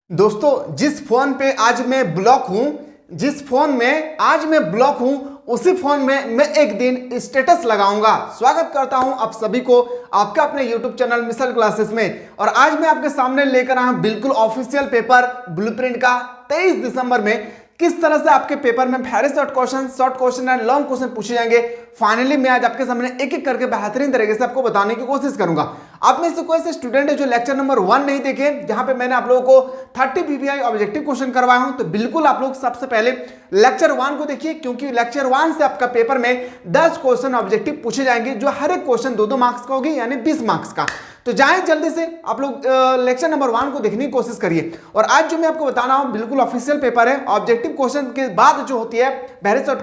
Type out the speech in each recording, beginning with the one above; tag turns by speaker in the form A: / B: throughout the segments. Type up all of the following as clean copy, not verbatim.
A: दोस्तों जिस फोन पे आज मैं ब्लॉक हूं, जिस फोन में आज मैं ब्लॉक हूं, उसी फोन में मैं एक दिन स्टेटस लगाऊंगा। स्वागत करता हूं आप सभी को आपका अपने YouTube चैनल मिसल क्लासेस में। और आज मैं आपके सामने लेकर आया हूं बिल्कुल ऑफिशियल पेपर ब्लूप्रिंट का 23 दिसंबर में किस तरह से आपके पेपर में very short question and long question पूछे जाएंगे। फाइनली मैं आज आपके सामने एक एक करके बेहतरीन तरीके से आपको बताने की कोशिश करूंगा। आप में से कोई ऐसे स्टूडेंट है जो लेक्चर नंबर 1 नहीं देखे, जहां पे मैंने आप लोगों को 30 पीपीआई ऑब्जेक्टिव क्वेश्चन करवाया हूं, तो बिल्कुल आप लोग सबसे पहले लेक्चर 1 को देखिए, क्योंकि लेक्चर 1 से आपका पेपर में 10 क्वेश्चन ऑब्जेक्टिव पूछे जाएंगे, जो हर एक क्वेश्चन 2-2 मार्क्स का होगी, यानी 20 मार्क्स का। तो जाएं जल्दी से आप लोग लेक्चर नंबर 1 को देखने की कोशिश करिए। और आज जो मैं आपको बताना हूं बिल्कुल ऑफिशियल पेपर है। ऑब्जेक्टिव क्वेश्चन के बाद जो होती है very short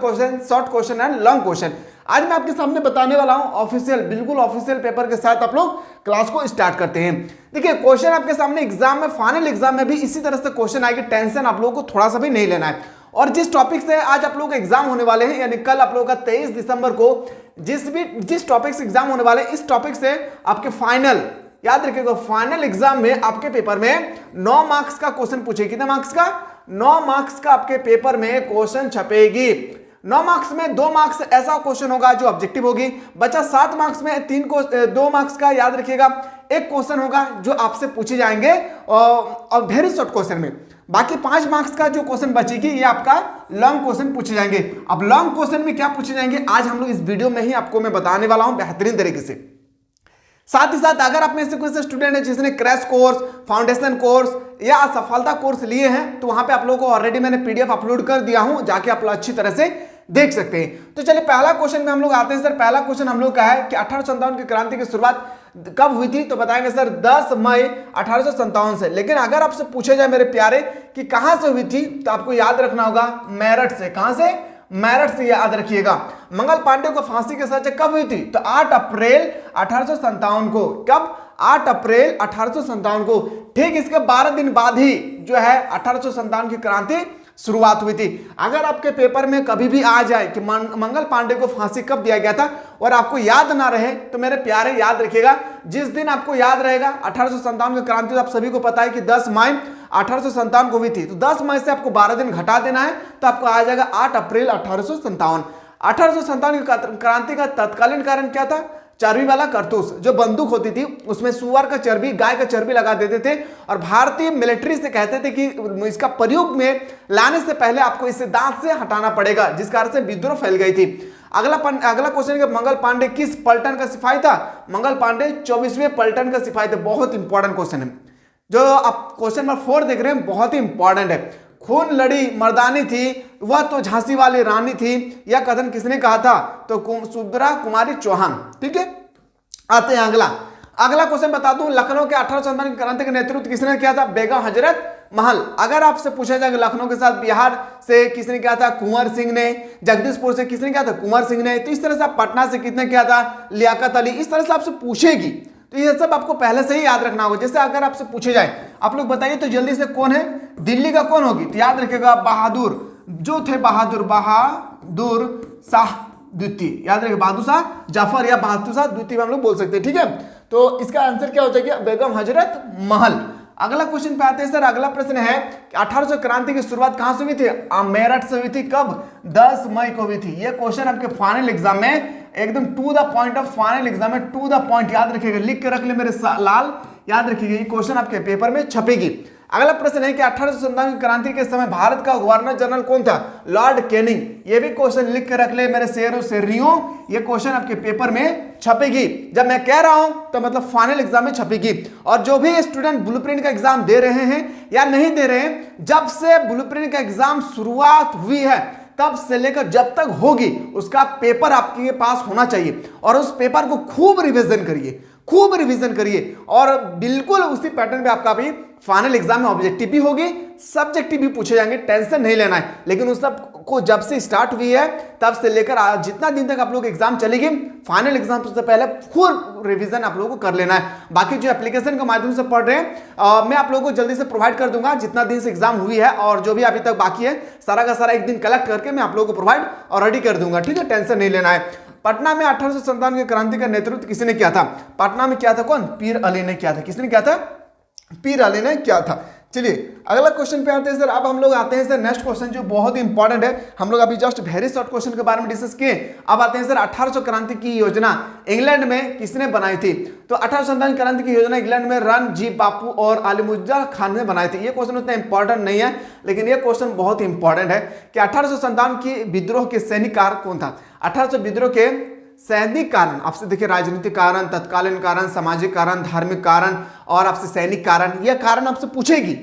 A: question and long question, आज मैं आपके सामने बताने वाला हूं ऑफिशियल, बिल्कुल ऑफिशियल पेपर के साथ आप लोग क्लास को स्टार्ट करते हैं। देखिए क्वेश्चन आपके सामने एग्जाम में, फाइनल एग्जाम में भी इसी तरह से क्वेश्चन आएगी। टेंशन आप लोगों को थोड़ा सा भी नहीं लेना है। और जिस टॉपिक से आज आप लोगों का एग्जाम होने वाले हैं, यानी कल आप लोगों का 23 दिसंबर को जिस टॉपिक से एग्जाम होने वाले हैं, इस टॉपिक से आपके फाइनल, याद रखिएगा, फाइनल एग्जाम में आपके पेपर में 9 मार्क्स का क्वेश्चन पूछे। कितने मार्क्स का? 9 मार्क्स का आपके पेपर में क्वेश्चन छपेगी। 9 मार्क्स में 2 मार्क्स ऐसा क्वेश्चन होगा जो ऑब्जेक्टिव होगी, बचा 7 मार्क्स में 2 मार्क्स का, याद रखिएगा, एक क्वेश्चन होगा जो आपसे पूछे जाएंगे और वेरी शॉर्ट क्वेश्चन में। बाकी 5 मार्क्स का जो क्वेश्चन बचेगी ये आपका लॉन्ग क्वेश्चन पूछे जाएंगे। अब लॉन्ग क्वेश्चन में क्या पूछे जाएंगे आज हम लोग इस वीडियो में ही आपको मैं बताने वाला हूं बेहतरीन तरीके से। साथ ही साथ अगर आप में से कोई से स्टूडेंट है जिसने क्रैश कोर्स, फाउंडेशन कोर्स या सफलता कोर्स लिए हैं, तो वहां पे आप लोगों को ऑलरेडी मैंने पीडीएफ अपलोड कर दिया हूं, जाके आप लोग अच्छी तरह से देख सकते हैं। तो चलिए पहला क्वेश्चन में हम लोग आते हैं। सर पहला क्वेश्चन हम लोग का है कि 1857 की क्रांति की शुरुआत कब हुई थी? तो बताएंगे सर 10 मई 1857 से। लेकिन अगर आपसे पूछे जाए मेरे प्यारे कि कहां से हुई थी, तो आपको याद रखना होगा मेरठ से। कहां से? मेरठ से, याद रखिएगा। मंगल पांडे को फांसी की सजा कब हुई थी? तो 8 अप्रैल 1857 को। कब? 8 अप्रैल 1857 को। ठीक इसके 12 दिन बाद ही जो है 1857 की क्रांति शुरुआत हुई थी। अगर आपके पेपर में कभी भी आ जाए कि मंगल पांडे को फांसी कब दिया गया था और आपको याद ना रहे, तो मेरे प्यारे याद रखिएगा, जिस दिन आपको याद रहेगा 1857 की क्रांति, तो आप सभी को पता है कि 10 मई 1857 को हुई थी। तो 10 मई से आपको 12 दिन घटा देना है, तो आपको आ जाएगा 8 अप्रैल 1857। 1857 की क्रांति का तत्कालीन कारण क्या था? चर्बी वाला कारतूस, जो बंदूक होती थी उसमें सुअर का चर्बी, गाय का चर्बी लगा देते थे, और भारतीय मिलिट्री से कहते थे कि इसका प्रयोग में लाने से पहले आपको इसे दांत से हटाना पड़ेगा, जिस कारण से विद्रोह फैल गई थी। अगला क्वेश्चन है, मंगल पांडे किस पलटन का सिपाही था? मंगल पांडे 24वें पलटन का सिपाही थे। बहुत इंपॉर्टेंट क्वेश्चन है, जो आप क्वेश्चन नंबर 4 देख रहे हैं, बहुत ही इंपॉर्टेंट है। खून लड़ी मर्दानी थी, वह तो झांसी वाली रानी थी, यह कथन किसने कहा था? तो सुभद्रा कुमारी चौहान। ठीक है, आते हैं अगला क्वेश्चन बता दूं, लखनऊ के 1857 की क्रांति का नेतृत्व किसने किया था? बेगम हजरत महल। अगर आपसे पूछा जाए लखनऊ के साथ बिहार से किसने किया था? कुंवर सिंह ने। जगदीशपुर से किसने किया था? कुंवर सिंह ने। तो इस तरह से पटना से किसने किया था? लियाकत अली। इस तरह से आपसे पूछेगी, तो ये सब आपको पहले से ही याद रखना होगा। जैसे अगर आपसे पूछे जाए, आप लोग बताइए तो जल्दी से, कौन है दिल्ली का? कौन होगी? तो याद रखिएगा बहादुर, जो थे बहादुर शाह द्वितीय। याद रखिए, बहादुर शाह जाफर या बहादुर शाह द्वितीय हम लोग बोल सकते हैं। ठीक है, तो इसका आंसर क्या हो जाएगा? बेगम हजरत महल। अगला क्वेश्चन पे आते हैं सर। अगला प्रश्न है कि 1800 क्रांति की शुरुआत कहां से हुई थी? मेरठ से हुई थी। कब? 10 मई को हुई थी। ये क्वेश्चन आपके फाइनल एग्जाम में एकदम to the point of, final exam में टू द पॉइंट, याद रखिएगा, लिख के रख ले मेरे लाल, याद रखिएगा, ये क्वेश्चन आपके पेपर में छपेगी। अगला प्रश्न है कि 1857 की क्रांति के समय भारत का गवर्नर जनरल कौन था? Lord Canning. ये भी क्वेश्चन लिख के रख ले मेरे शेरों शेरियों, ये क्वेश्चन आपके पेपर में छपेगी। जब मैं कह रहा हूं तो मतलब फाइनल एग्जाम में छपेगी। और जो भी स्टूडेंट ब्लूप्रिंट का एग्जाम दे रहे हैं या नहीं दे रहे हैं, जब से ब्लूप्रिंट का एग्जाम शुरुआत हुई है तब से लेकर जब तक होगी, उसका पेपर आपके पास होना चाहिए। और उस पेपर को खूब रिवीजन करिए, और बिल्कुल उसी पैटर्न पे आपका भी फाइनल एग्जाम में ऑब्जेक्टिव भी होगी, सब्जेक्टिव भी पूछे जाएंगे, टेंशन नहीं लेना है। लेकिन उस सब को जब से स्टार्ट हुई है तब से लेकर जितना दिन तक आप लोग एग्जाम चलेगी, फाइनल एग्जाम से पहले फुल रिवीजन आप लोगों को कर लेना है। बाकी जो एप्लीकेशन के माध्यम से पढ़ रहे हैं, मैं आप लोगों को जल्दी से प्रोवाइड कर दूंगा, जितना दिन से एग्जाम हुई है और जो भी अभी तक बाकी है, सारा का सारा एक दिन कलेक्ट करके मैं आप लोगों को प्रोवाइड और रेडी कर दूंगा। ठीक है, टेंशन नहीं लेना है। पटना में 1857 की क्रांति का नेतृत्व किसने किया था? पटना में किया था कौन? पीर अली ने किया था। किसने किया था? पीर अली ने किया था। चलिए अगला क्वेश्चन पे आते हैं सर। अब हम लोग आते हैं सर नेक्स्ट क्वेश्चन जो बहुत ही इंपॉर्टेंट है। हम लोग अभी जस्ट वेरी शॉर्ट क्वेश्चन के बारे में डिस्कस किए। अब आते हैं सर 1800 क्रांति की योजना इंग्लैंड में किसने बनाई थी? तो 1857 क्रांति की योजना इंग्लैंड में रणजीत बापू और अलीमुर्जा खान ने बनाई थी। ये क्वेश्चन उतना इंपॉर्टेंट नहीं है, लेकिन ये क्वेश्चन बहुत ही इंपॉर्टेंट है कि 1857 की विद्रोह के सैनिक कारक कौन था? 1800 विद्रोह के सैनिक कारण, आपसे देखिए राजनीतिक कारण, तत्कालीन कारण, सामाजिक कारण, धार्मिक कारण और आपसे सैनिक कारण, यह कारण आपसे पूछेगी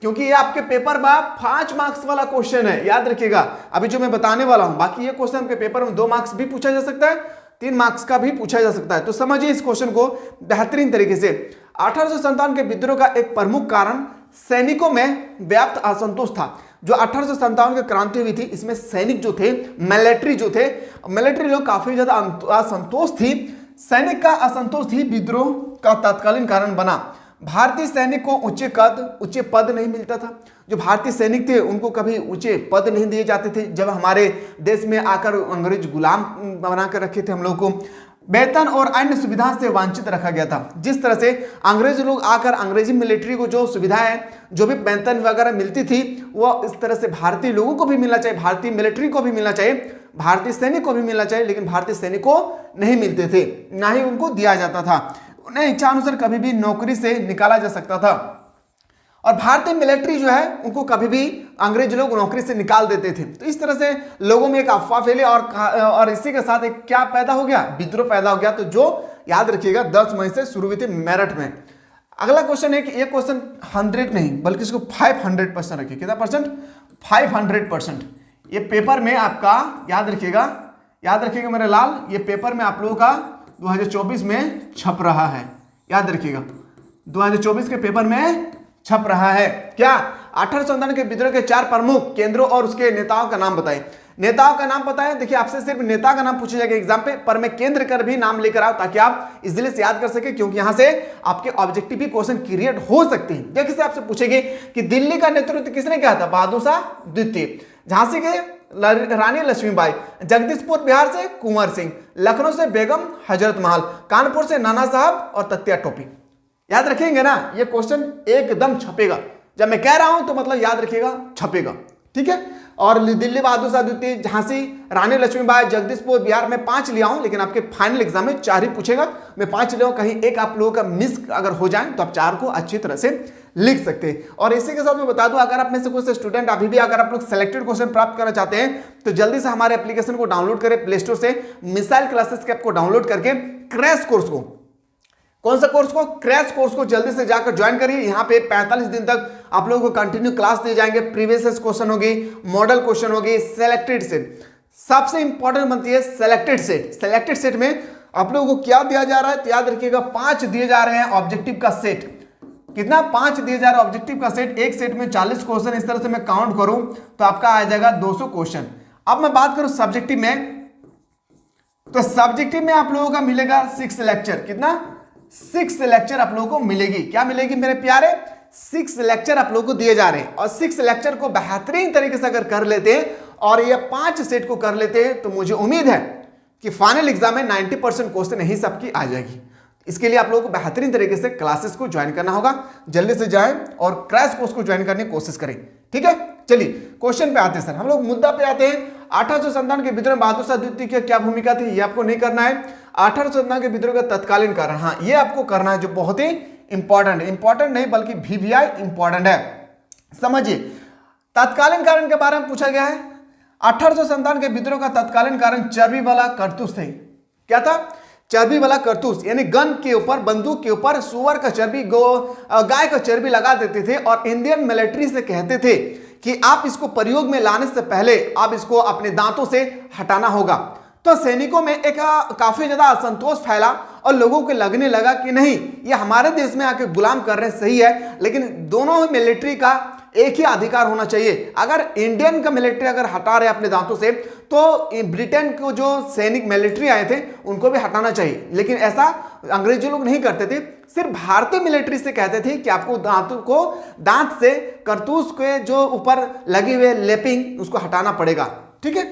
A: क्योंकि ये आपके पेपर में 5 मार्क्स वाला क्वेश्चन है, याद रखिएगा अभी जो मैं बताने वाला हूं। बाकी ये क्वेश्चन आपके पेपर में 2 मार्क्स भी पूछा जा सकता है, 3 मार्क्स का भी पूछा जा सकता है। तो समझिए इस क्वेश्चन को बेहतरीन तरीके से। 1857 के विद्रोह का एक प्रमुख कारण सैनिकों में व्याप्त असंतोष था। जो 1857 की क्रांति हुई थी इसमें सैनिक जो थे, मिलिट्री लोग काफी ज्यादा असंतोष थी। सैनिक का असंतोष ही विद्रोह का तत्कालीन कारण बना। भारतीय सैनिक को ऊंचे पद नहीं मिलता था। जो भारतीय सैनिक थे उनको कभी ऊंचे पद नहीं दिए जाते थे। जब हमारे देश में आकर अंग्रेज गुलाम बना कर रखे थे हम लोग को, वेतन और अन्य सुविधा से वंचित रखा गया था। जिस तरह से अंग्रेज लोग आकर अंग्रेजी मिलिट्री को जो सुविधाएं, जो भी वेतन वगैरह मिलती थी, वो इस तरह से भारतीय लोगों को भी मिलना चाहिए, भारतीय मिलिट्री को भी मिलना चाहिए, भारतीय सैनिक को भी मिलना चाहिए, लेकिन भारतीय सैनिक को नहीं मिलते थे, ना ही उनको दिया जाता था। उन्हें इच्छानुसार कभी भी नौकरी से निकाला जा सकता था और भारतीय मिलिट्री जो है उनको कभी भी अंग्रेज लोग नौकरी से निकाल देते थे। तो इस तरह से लोगों में एक अफवाह फैली और इसी के साथ एक क्या पैदा हो गया? विद्रोह पैदा हो गया। तो जो याद रखिएगा 10 मई से शुरू हुई थी मेरठ में। अगला क्वेश्चन है कि ये क्वेश्चन 100 नहीं बल्कि इसको 500% रखिए। कितना परसेंट? 500%। ये पेपर में आपका याद रखिएगा मेरे लाल, ये पेपर में आप लोगों का 2024 में छप रहा है। याद रखिएगा 2024 के पेपर में छप रहा है। क्या? 1857 के विद्रोह के 4 प्रमुख केंद्रों और उसके नेताओं का नाम बताएं। नेताओं का नाम बताएं। देखिए आपसे सिर्फ नेता का नाम पूछा जाएगा एग्जाम पे, पर मैं केंद्र कर भी नाम लेकर आओ ताकि आप इजीली से याद कर सके, क्योंकि यहां से आपके ऑब्जेक्टिव भी क्वेश्चन क्रिएट हो सकते हैं। देखिए आपसे पूछेंगे कि दिल्ली का नेतृत्व किसने किया था? बहादुर शाह द्वितीय। झांसी के रानी लक्ष्मीबाई, जगदीशपुर बिहार से कुंवर सिंह, लखनऊ से बेगम हजरत महल, कानपुर से नाना साहब और तत्या टोपी। याद रखेंगे ना? ये क्वेश्चन एकदम छपेगा। जब मैं कह रहा हूं तो मतलब याद रखिएगा छपेगा, ठीक है। और दिल्ली बहादुर शाह द्वितीय, झांसी, रानी लक्ष्मीबाई, जगदीशपुर बिहार में 5 लिया हूं, लेकिन आपके फाइनल एग्जाम में 4 ही पूछेगा। मैं 5 लिया हूं, कहीं एक आप लोगों का मिस अगर हो जाए तो आप 4 को अच्छी तरह से लिख सकते हैं। और इसी के साथ मैं बता दूं, अगर आप में से कोई स्टूडेंट अभी भी अगर आप लोग सिलेक्टेड क्वेश्चन प्राप्त करना चाहते हैं तो जल्दी से हमारे एप्लीकेशन को डाउनलोड करें प्ले स्टोर से, मिसाइल क्लासेस के ऐप को डाउनलोड करके क्रैश कोर्स को, कौन सा कोर्स को? क्रैश कोर्स को जल्दी से जाकर ज्वाइन करिए। यहाँ पे 45 दिन तक आप लोगों को कंटिन्यू क्लास दिए जाएंगे। प्रीवियस क्वेश्चन होगी, मॉडल क्वेश्चन होगी, सेलेक्टेड सेट, सबसे इंपॉर्टेंट बनती है सेलेक्टेड सेट। सेलेक्टेड सेट में आप लोगों को क्या दिया जा रहा है? तो याद रखिएगा 5 दिए जा रहे हैं ऑब्जेक्टिव का सेट। कितना? 5 दिए जा रहा है ऑब्जेक्टिव का सेट। एक सेट में 40 क्वेश्चन, इस तरह से मैं काउंट करूं तो आपका आ जाएगा 200 क्वेश्चन। अब मैं बात करूं सब्जेक्टिव में, तो सब्जेक्टिव में आप लोगों का मिलेगा 6 लेक्चर। कितना? 6 लेक्चर आप लोगों को मिलेगी। क्या मिलेगी मेरे प्यारे? 6 लेक्चर आप लोगों को दिए जा रहे हैं। और 6 लेक्चर को बेहतरीन तरीके से अगर कर लेते हैं और ये 5 सेट को कर लेते हैं तो मुझे उम्मीद है कि फाइनल एग्जाम में 90% क्वेश्चन यही सबकी आ जाएगी। इसके लिए आप लोगों को बेहतरीन तरीके से क्लासेस को ज्वाइन करना होगा। जल्दी से जाएं और क्रैश कोर्स को ज्वाइन करने की कोशिश करें, ठीक है। चलिए क्वेश्चन पे आते हैं सर, हम लोग मुद्दा पे आते हैं। 1857 के विद्रोह में बहादुर शाह द्वितीय की क्या भूमिका थी? ये आपको नहीं करना है। 1857 के विद्रोह का तत्कालीन कारण, हाँ ये आपको करना है, जो बहुत ही इंपॉर्टेंट है। इंपॉर्टेंट नहीं बल्कि VVI इंपॉर्टेंट है। समझिए तत्कालीन कारण के बारे में पूछा गया है। 1857 के विद्रोह का तत्कालीन कारण चर्बी वाला करतूस थे। क्या था? चर्बी वाला करतूस, यानी गन के ऊपर, बंदूक के ऊपर सुअर का चर्बी, गाय का चर्बी लगा देते थे और इंडियन मिलिट्री से कहते थे कि आप इसको प्रयोग में लाने से पहले आप इसको अपने दांतों से हटाना होगा। तो सैनिकों में एक काफी ज्यादा असंतोष फैला और लोगों को लगने लगा कि नहीं, ये हमारे देश में आके गुलाम कर रहे हैं, सही है, लेकिन दोनों मिलिट्री का एक ही अधिकार होना चाहिए। अगर इंडियन का मिलिट्री अगर हटा रहे अपने दांतों से तो ब्रिटेन को जो सैनिक मिलिट्री आए थे उनको भी हटाना चाहिए, लेकिन ऐसा अंग्रेजी लोग नहीं करते थे। सिर्फ भारतीय मिलिट्री से कहते थे कि आपको दांतों को, दांत से करतूस के जो ऊपर लगे हुए लेपिंग उसको हटाना पड़ेगा, ठीक है।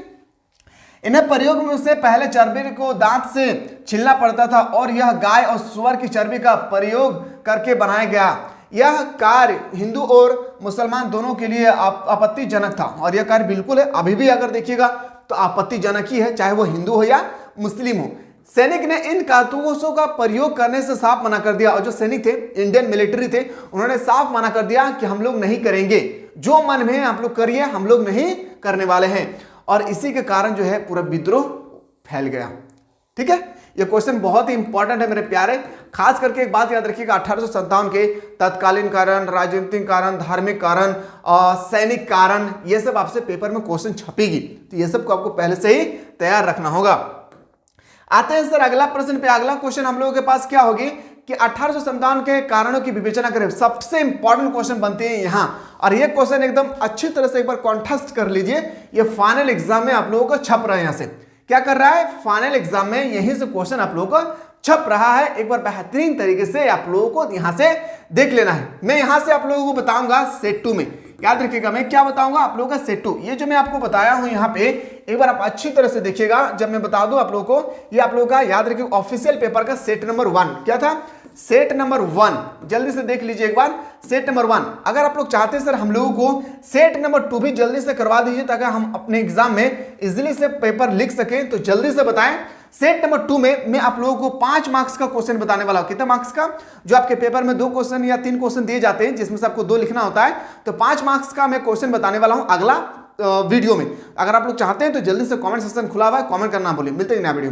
A: इन्हें प्रयोग में से पहले चर्बी को दांत से छीलना पड़ता था और यह गाय और सुअर की चर्बी का प्रयोग करके बनाया गया। यह कार्य हिंदू और मुसलमान दोनों के लिए आपत्तिजनक था, और यह कार्य बिल्कुल है, अभी भी अगर देखिएगा तो आपत्तिजनक ही है, चाहे वो हिंदू हो या मुस्लिम हो। सैनिक ने इन कारतूसों का प्रयोग करने से साफ मना कर दिया, और जो सैनिक थे, इंडियन मिलिट्री थे, उन्होंने साफ मना कर दिया कि हम लोग नहीं करेंगे, जो मन में है आप लोग करिए, हम लोग नहीं करने वाले हैं। और इसी के कारण जो है पूरा विद्रोह फैल गया। ठीक है, ये क्वेश्चन बहुत ही इंपॉर्टेंट है मेरे प्यारे। खास करके एक बात याद रखिएगा, 1857 के तत्कालीन कारण, राजनीतिक कारण, धार्मिक कारण, सैनिक कारण, ये सब आपसे पेपर में क्वेश्चन छपेगी, तो ये सब को आपको पहले से ही तैयार रखना होगा। आते हैं सर अगला प्रश्न पे। अगला क्वेश्चन हम लोगों के पास क्या होगी कि 1857 के कारणों की विवेचना करें। सबसे इंपॉर्टेंट क्वेश्चन बनते हैं यहां, और ये क्वेश्चन एकदम अच्छी तरह से एक बार कॉन्टेस्ट कर लीजिए, ये फाइनल एग्जाम में आप लोगों को छप रहा है। यहां से क्या कर रहा है, फाइनल एग्जाम में यहीं से क्वेश्चन आप लोगों को छप रहा है। एक बार बेहतरीन तरीके से आप लोगों को यहां से देख लेना है। मैं यहां से आप लोगों को बताऊंगा सेट 2 में, याद रखिएगा मैं क्या बताऊंगा आप लोगों का सेट 2। ये जो मैं आपको बताया हूं यहाँ पे, एक बार आप अच्छी तरह से देखिएगा, जब मैं बता दूं आप लोगों को, ये आप लोगों का याद रखिए ऑफिशियल पेपर का सेट नंबर 1 क्या था, सेट नंबर 1, जल्दी से देख लीजिए एक बार, सेट नंबर 1। अगर आप लोग चाहते हैं सर हम लोगों को सेट नंबर 2 भी जल्दी से करवा दीजिए, ताकि हम अपने एग्जाम में इजीली से पेपर लिख सकें, तो जल्दी से बताएं। सेट नंबर 2 में मैं आप लोगों को 5 मार्क्स का क्वेश्चन बताने वाला हूं। कितने मार्क्स का, जो आपके पेपर में 2 क्वेश्चन या 3 क्वेश्चन दिए जाते हैं, जिसमें से आपको 2 लिखना होता है, तो 5 मार्क्स का मैं क्वेश्चन बताने वाला हूं अगला वीडियो में। अगर आप लोग चाहते हैं तो जल्दी से कमेंट सेक्शन खुला हुआ है, कमेंट करना भूलिए। मिलते हैं नया वीडियो में।